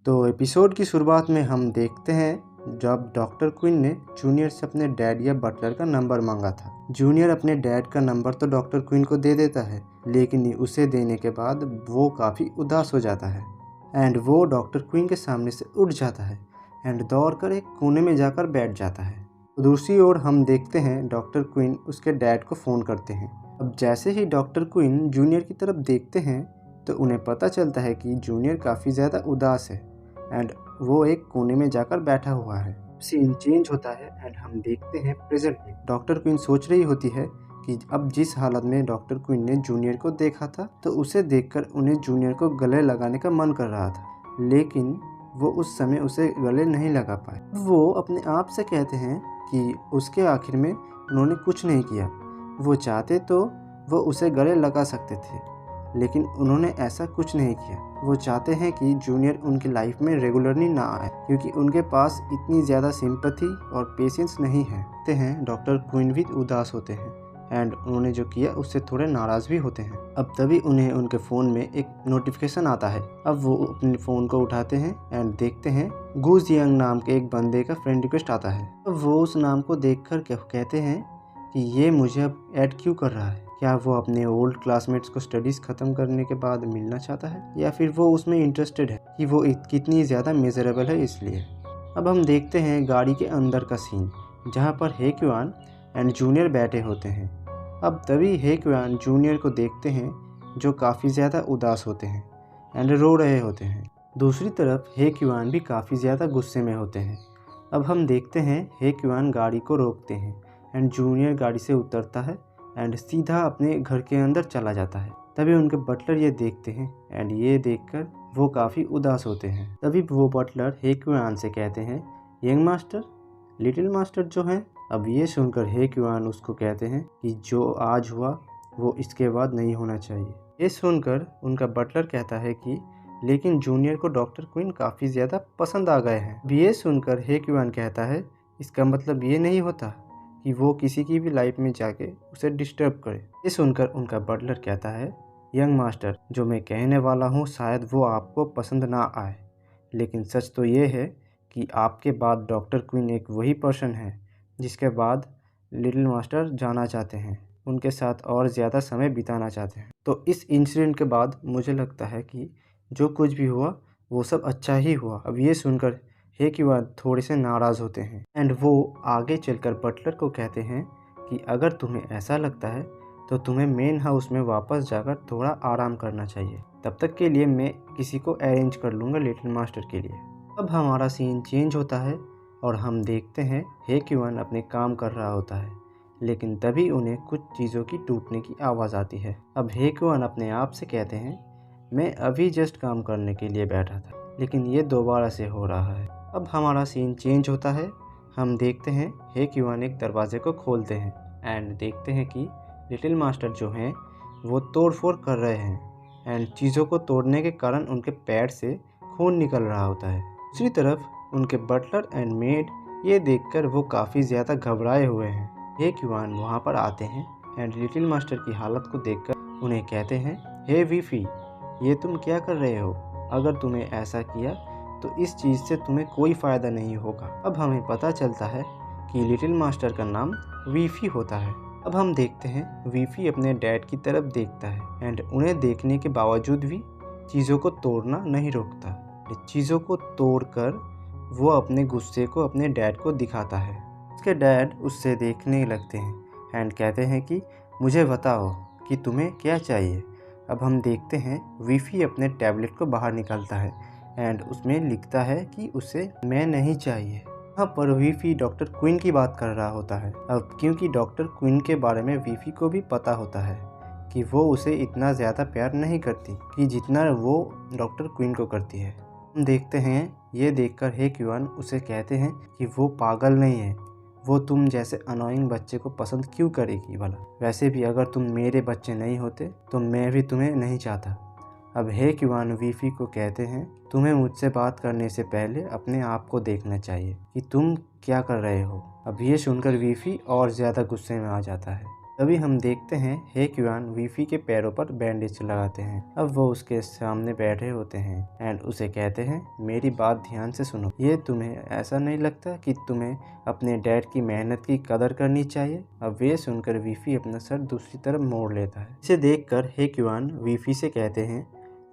तो एपिसोड की शुरुआत में हम देखते हैं जब डॉक्टर क्विन ने जूनियर से अपने डैड या बटलर का नंबर मांगा था। जूनियर अपने डैड का नंबर तो डॉक्टर क्विन को दे देता है, लेकिन उसे देने के बाद वो काफ़ी उदास हो जाता है एंड वो डॉक्टर क्विन के सामने से उठ जाता है एंड दौड़कर एक कोने में जाकर बैठ जाता है। तो दूसरी ओर हम देखते हैं डॉक्टर क्विन उसके डैड को फ़ोन करते हैं। अब जैसे ही डॉक्टर क्विन जूनियर की तरफ देखते हैं तो उन्हें पता चलता है कि जूनियर काफ़ी ज़्यादा उदास है एंड वो एक कोने में जाकर बैठा हुआ है। सीन चेंज होता है एंड हम देखते हैं प्रेजेंट में। डॉक्टर क्वीन सोच रही होती है कि अब जिस हालत में डॉक्टर क्वीन ने जूनियर को देखा था तो उसे देखकर उन्हें जूनियर को गले लगाने का मन कर रहा था, लेकिन वो उस समय उसे गले नहीं लगा पाए। वो अपने आप से कहते हैं कि उसके आखिर में उन्होंने कुछ नहीं किया। वो चाहते तो वो उसे गले लगा सकते थे, लेकिन उन्होंने ऐसा कुछ नहीं किया। वो चाहते हैं कि जूनियर उनकी लाइफ में रेगुलरली ना आए क्योंकि उनके पास इतनी ज़्यादा सिंपैथी और पेशेंस नहीं है। कहते हैं डॉक्टर क्वीन भी उदास होते हैं एंड उन्होंने जो किया उससे थोड़े नाराज़ भी होते हैं। अब तभी उन्हें उनके फ़ोन में एक नोटिफिकेशन आता है। अब वो अपने फ़ोन को उठाते हैं एंड देखते हैं गूज यंग नाम के एक बंदे का फ्रेंड रिक्वेस्ट आता है। अब वो उस नाम को देखकर कहते हैं कि ये मुझे अब ऐड क्यों कर रहा है। क्या वो अपने ओल्ड क्लासमेट्स को स्टडीज़ ख़त्म करने के बाद मिलना चाहता है या फिर वो उसमें इंटरेस्टेड है कि वो कितनी ज़्यादा मेजरेबल है इसलिए। अब हम देखते हैं गाड़ी के अंदर का सीन जहाँ पर हे क्वान एंड जूनियर बैठे होते हैं। अब तभी हे क्वान जूनियर को देखते हैं जो काफ़ी ज़्यादा उदास होते हैं एंड रो रहे होते हैं। दूसरी तरफ हे क्वान भी काफ़ी ज़्यादा गुस्से में होते हैं। अब हम देखते हैं हे क्वान गाड़ी को रोकते हैं एंड जूनियर गाड़ी से उतरता है एंड सीधा अपने घर के अंदर चला जाता है। तभी उनके बटलर ये देखते हैं एंड ये देखकर वो काफ़ी उदास होते हैं। तभी वो बटलर हे क्वान से कहते हैं यंग मास्टर, लिटिल मास्टर जो हैं। अब ये सुनकर हे क्वान उसको कहते हैं कि जो आज हुआ वो इसके बाद नहीं होना चाहिए। ये सुनकर उनका बटलर कहता है कि लेकिन जूनियर को डॉक्टर क्वीन काफ़ी ज़्यादा पसंद आ गए हैं। ये सुनकर हे क्वान कहता है इसका मतलब ये नहीं होता कि वो किसी की भी लाइफ में जाके उसे डिस्टर्ब करे। ये सुनकर उनका बटलर कहता है यंग मास्टर, जो मैं कहने वाला हूँ शायद वो आपको पसंद ना आए, लेकिन सच तो ये है कि आपके बाद डॉक्टर क्वीन एक वही पर्सन है जिसके बाद लिटिल मास्टर जाना चाहते हैं, उनके साथ और ज़्यादा समय बिताना चाहते हैं। तो इस इंसिडेंट के बाद मुझे लगता है कि जो कुछ भी हुआ वो सब अच्छा ही हुआ। अब ये सुनकर हे क्वान थोड़े से नाराज़ होते हैं एंड वो आगे चलकर बटलर को कहते हैं कि अगर तुम्हें ऐसा लगता है तो तुम्हें मेन हाउस में वापस जाकर थोड़ा आराम करना चाहिए। तब तक के लिए मैं किसी को अरेंज कर लूँगा लिटिल मास्टर के लिए। अब हमारा सीन चेंज होता है और हम देखते हैं हे क्वान अपने काम कर रहा होता है, लेकिन तभी उन्हें कुछ चीज़ों की टूटने की आवाज़ आती है। अब हे क्वान अपने आप से कहते हैं मैं अभी जस्ट काम करने के लिए बैठा था, लेकिन ये दोबारा से हो रहा है। अब हमारा सीन चेंज होता है। हम देखते हैं हे क्वान एक दरवाजे को खोलते हैं एंड देखते हैं कि लिटिल मास्टर जो हैं वो तोड़ फोड़ कर रहे हैं एंड चीज़ों को तोड़ने के कारण उनके पैर से खून निकल रहा होता है। दूसरी तरफ उनके बटलर एंड मेड ये देखकर वो काफ़ी ज़्यादा घबराए हुए हैं। हे क्वान वहाँ पर आते हैं एंड लिटिल मास्टर की हालत को देखकर उन्हें कहते हैं हे वीफी, ये तुम क्या कर रहे हो? अगर तुम्हें ऐसा किया तो इस चीज़ से तुम्हें कोई फ़ायदा नहीं होगा। अब हमें पता चलता है कि लिटिल मास्टर का नाम वीफी होता है। अब हम देखते हैं वीफी अपने डैड की तरफ देखता है एंड उन्हें देखने के बावजूद भी चीज़ों को तोड़ना नहीं रोकता। चीज़ों को तोड़कर वो अपने गुस्से को अपने डैड को दिखाता है। उसके डैड उससे देखने लगते हैं एंड कहते हैं कि मुझे बताओ कि तुम्हें क्या चाहिए। अब हम देखते हैं वीफी अपने टैबलेट को बाहर निकालता है एंड उसमें लिखता है कि उसे मैं नहीं चाहिए। यहाँ पर वीफी डॉक्टर क्वीन की बात कर रहा होता है। अब क्योंकि डॉक्टर क्वीन के बारे में वीफी को भी पता होता है कि वो उसे इतना ज़्यादा प्यार नहीं करती कि जितना वो डॉक्टर क्वीन को करती है। हम देखते हैं ये देखकर हे क्वान उसे कहते हैं कि वो पागल नहीं है, वो तुम जैसे अनोइंग बच्चे को पसंद क्यों करेगी भला। वैसे भी अगर तुम मेरे बच्चे नहीं होते तो मैं भी तुम्हें नहीं चाहता। अब हे क्वान वीफी को कहते हैं तुम्हें मुझसे बात करने से पहले अपने आप को देखना चाहिए कि तुम क्या कर रहे हो। अब ये सुनकर वीफी और ज़्यादा गुस्से में आ जाता है तभी हम देखते हैं हे क्यूआन वीफी के पैरों पर बैंडेज लगाते हैं। अब वो उसके सामने बैठे होते हैं एंड उसे कहते हैं मेरी बात ध्यान से सुनो, ये तुम्हें ऐसा नहीं लगता कि तुम्हें अपने डैड की मेहनत की कदर करनी चाहिए? अब ये सुनकर वीफी अपना सर दूसरी तरफ मोड़ लेता है। इसे देखकर हे क्यूआन वीफी से कहते हैं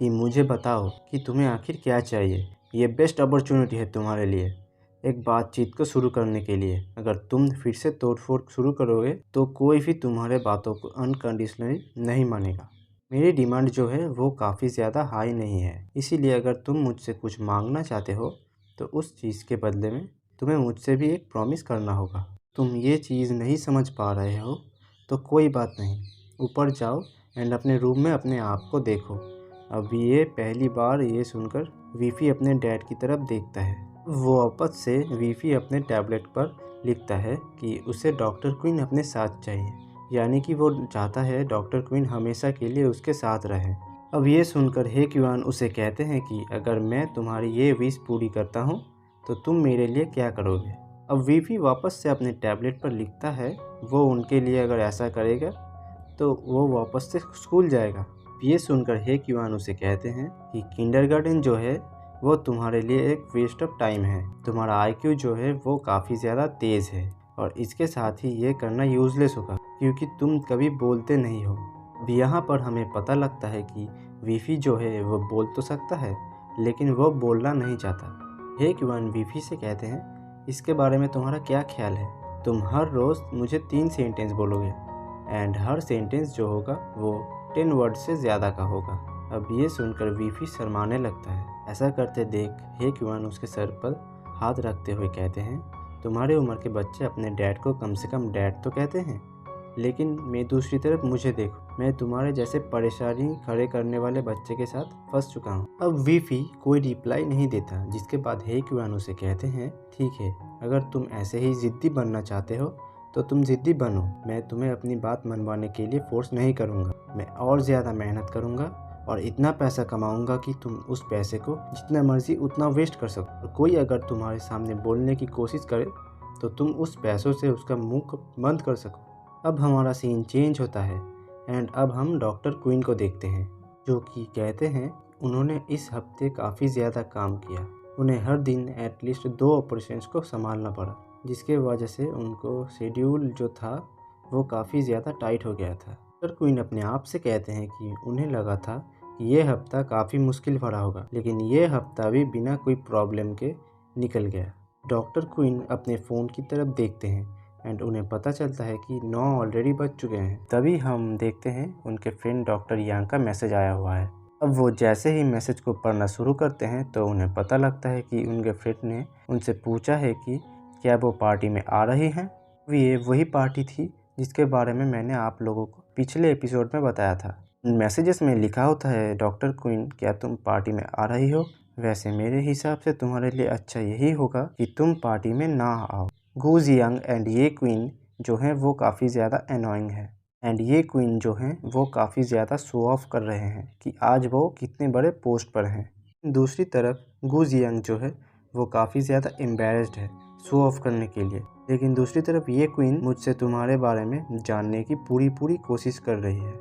कि मुझे बताओ कि तुम्हें आखिर क्या चाहिए। ये बेस्ट अपॉर्चुनिटी है तुम्हारे लिए एक बातचीत को शुरू करने के लिए। अगर तुम फिर से तोड़फोड़ शुरू करोगे तो कोई भी तुम्हारे बातों को अनकंडीशनली नहीं मानेगा। मेरी डिमांड जो है वो काफ़ी ज़्यादा हाई नहीं है, इसीलिए अगर तुम मुझसे कुछ मांगना चाहते हो तो उस चीज़ के बदले में तुम्हें मुझसे भी एक प्रॉमिस करना होगा। तुम ये चीज़ नहीं समझ पा रहे हो तो कोई बात नहीं, ऊपर जाओ एंड अपने रूम में अपने आप को देखो। अब ये पहली बार ये सुनकर वीफी अपने डैड की तरफ देखता है। वो वापस से वीफी अपने टैबलेट पर लिखता है कि उसे डॉक्टर क्वीन अपने साथ चाहिए, यानी कि वो चाहता है डॉक्टर क्वीन हमेशा के लिए उसके साथ रहे। अब ये सुनकर हे क्यूआन उसे कहते हैं कि अगर मैं तुम्हारी ये विश पूरी करता हूँ तो तुम मेरे लिए क्या करोगे। अब वीफी वापस से अपने टैबलेट पर लिखता है वो उनके लिए अगर ऐसा करेगा तो वो वापस से स्कूल जाएगा। ये सुनकर हे क्यूआन उसे कहते हैं कि किंडरगार्टन जो है वो तुम्हारे लिए एक वेस्ट ऑफ टाइम है। तुम्हारा आईक्यू जो है वो काफ़ी ज़्यादा तेज़ है और इसके साथ ही ये करना यूजलेस होगा क्योंकि तुम कभी बोलते नहीं हो। अब यहाँ पर हमें पता लगता है कि वीफी जो है वो बोल तो सकता है लेकिन वो बोलना नहीं चाहता। हे क्यूआन वीफी से कहते हैं इसके बारे में तुम्हारा क्या ख्याल है? तुम हर रोज़ मुझे 3 सेंटेंस बोलोगे एंड हर सेंटेंस जो होगा वो 10 वर्ड से ज़्यादा का होगा। अब ये सुनकर वीफी शर्माने लगता है। ऐसा करते देख हे क्यूआन उसके सर पर हाथ रखते हुए कहते हैं तुम्हारी उम्र के बच्चे अपने डैड को कम से कम डैड तो कहते हैं, लेकिन मैं दूसरी तरफ मुझे देखो, मैं तुम्हारे जैसे परेशानी खड़े करने वाले बच्चे के साथ फंस चुका हूँ। अब वीफी कोई रिप्लाई नहीं देता, जिसके बाद हे क्यूआन उसे कहते हैं ठीक है, अगर तुम ऐसे ही ज़िद्दी बनना चाहते हो तो तुम ज़िद्दी बनो, मैं तुम्हें अपनी बात मनवाने के लिए फोर्स नहीं करूँगा। मैं और ज़्यादा मेहनत करूँगा और इतना पैसा कमाऊंगा कि तुम उस पैसे को जितना मर्जी उतना वेस्ट कर सको। और कोई अगर तुम्हारे सामने बोलने की कोशिश करे तो तुम उस पैसों से उसका मुंह बंद कर सको। अब हमारा सीन चेंज होता है एंड अब हम डॉक्टर क्वीन को देखते हैं जो कि कहते हैं उन्होंने इस हफ्ते काफ़ी ज़्यादा काम किया। उन्हें हर दिन एटलीस्ट 2 ऑपरेशंस को संभालना पड़ा, जिसके वजह से उनको शेड्यूल जो था वो काफ़ी ज़्यादा टाइट हो गया था। डॉक्टर क्वीन अपने आप से कहते हैं कि उन्हें लगा था कि ये हफ्ता काफ़ी मुश्किल भरा होगा, लेकिन ये हफ्ता भी बिना कोई प्रॉब्लम के निकल गया। डॉक्टर क्वीन अपने फ़ोन की तरफ देखते हैं एंड उन्हें पता चलता है कि 9 ऑलरेडी बज चुके हैं। तभी हम देखते हैं उनके फ्रेंड डॉक्टर यांग का मैसेज आया हुआ है। अब वो जैसे ही मैसेज को पढ़ना शुरू करते हैं तो उन्हें पता लगता है कि उनके फ्रेंड ने उनसे पूछा है कि क्या वो पार्टी में आ रही हैं। ये वही पार्टी थी जिसके बारे में मैंने आप लोगों को पिछले एपिसोड में बताया था। मैसेजेस में लिखा होता है डॉक्टर क्वीन क्या तुम पार्टी में आ रही हो? वैसे मेरे हिसाब से तुम्हारे लिए अच्छा यही होगा कि तुम पार्टी में ना आओ। गू जियांग एंड ये क्वीन जो है वो काफ़ी ज़्यादा एनोइंग है एंड ये क्वीन जो हैं वो काफ़ी ज़्यादा शो ऑफ कर रहे हैं कि आज वो कितने बड़े पोस्ट पर हैं। दूसरी तरफ गू जियांग जो है वो काफ़ी ज़्यादा एम्बेरस्ड है शो ऑफ करने के लिए, लेकिन दूसरी तरफ ये क्वीन मुझसे तुम्हारे बारे में जानने की पूरी कोशिश कर रही है,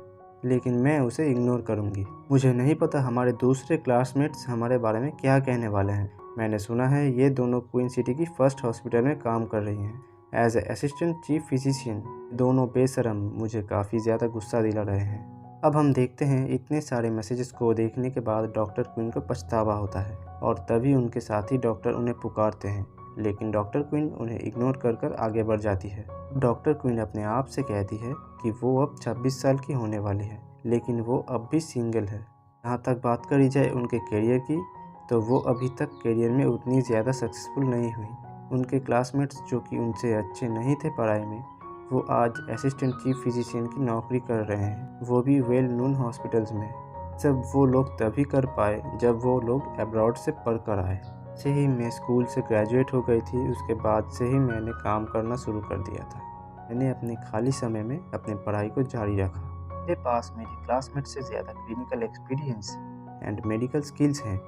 लेकिन मैं उसे इग्नोर करूँगी। मुझे नहीं पता हमारे दूसरे क्लासमेट्स हमारे बारे में क्या कहने वाले हैं। मैंने सुना है ये दोनों क्वीन सिटी की फर्स्ट हॉस्पिटल में काम कर रही हैं as a assistant chief physician. दोनों बेशरम मुझे काफ़ी ज़्यादा गुस्सा दिला रहे हैं। अब हम देखते हैं इतने सारे मैसेजेस को देखने के बाद डॉक्टर क्वीन को पछतावा होता है और तभी उनके साथी डॉक्टर उन्हें पुकारते हैं, लेकिन डॉक्टर क्वीन उन्हें इग्नोर कर आगे बढ़ जाती है। डॉक्टर क्वीन अपने आप से कहती है कि वो अब 26 साल की होने वाली है, लेकिन वो अब भी सिंगल है। यहाँ तक बात करी जाए उनके करियर की तो वो अभी तक करियर में उतनी ज़्यादा सक्सेसफुल नहीं हुई। उनके क्लासमेट्स जो कि उनसे अच्छे नहीं थे पढ़ाई में, वो आज असिस्टेंट चीफ फिजिशियन की नौकरी कर रहे हैं, वो भी वेल नोन हॉस्पिटल्स में। सब वो लोग तभी कर पाए जब वो लोग अब्रॉड से पढ़ कर आए। से ही मैं स्कूल से ग्रेजुएट हो गई थी, उसके बाद से ही मैंने काम करना शुरू कर दिया था। मैंने अपने खाली समय में अपनी पढ़ाई को जारी रखा। मेरे पास मेरी क्लासमेट से ज़्यादा clinical experience and medical skills हैं,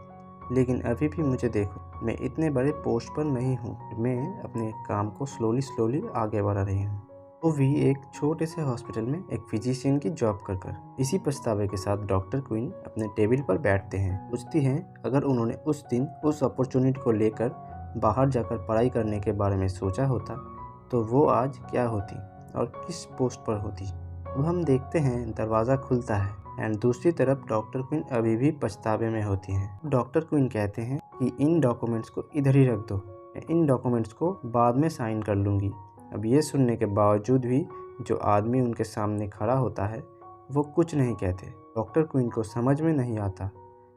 लेकिन अभी भी मुझे देखो, मैं इतने बड़े पोस्ट पर नहीं हूँ। मैं अपने काम को स्लोली आगे बढ़ा रही हूँ। वो भी एक छोटे से हॉस्पिटल में एक फिजिशियन की जॉब कर। इसी पछतावे के साथ डॉक्टर क्वीन अपने टेबल पर बैठते हैं। पूछती हैं अगर उन्होंने उस दिन उस अपॉर्चुनिटी को लेकर बाहर जाकर पढ़ाई करने के बारे में सोचा होता तो वो आज क्या होती और किस पोस्ट पर होती। अब हम देखते हैं दरवाज़ा खुलता है एंड दूसरी तरफ डॉक्टर क्वीन अभी भी पछतावे में होती हैं। डॉक्टर क्वीन कहते हैं कि इन डॉक्यूमेंट्स को इधर ही रख दो, मैं इन डॉक्यूमेंट्स को बाद में साइन कर लूँगी। अब ये सुनने के बावजूद भी जो आदमी उनके सामने खड़ा होता है वो कुछ नहीं कहते। डॉक्टर क्वीन को समझ में नहीं आता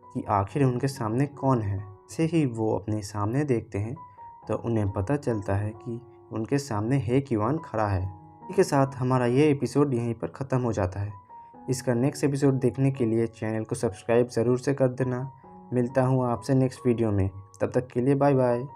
कि आखिर उनके सामने कौन है। से ही वो अपने सामने देखते हैं तो उन्हें पता चलता है कि उनके सामने हे किवान खड़ा है। इसी के साथ हमारा ये एपिसोड यहीं पर ख़त्म हो जाता है। इसका नेक्स्ट एपिसोड देखने के लिए चैनल को सब्सक्राइब ज़रूर से कर देना। मिलता हूँ आपसे नेक्स्ट वीडियो में, तब तक के लिए बाय बाय।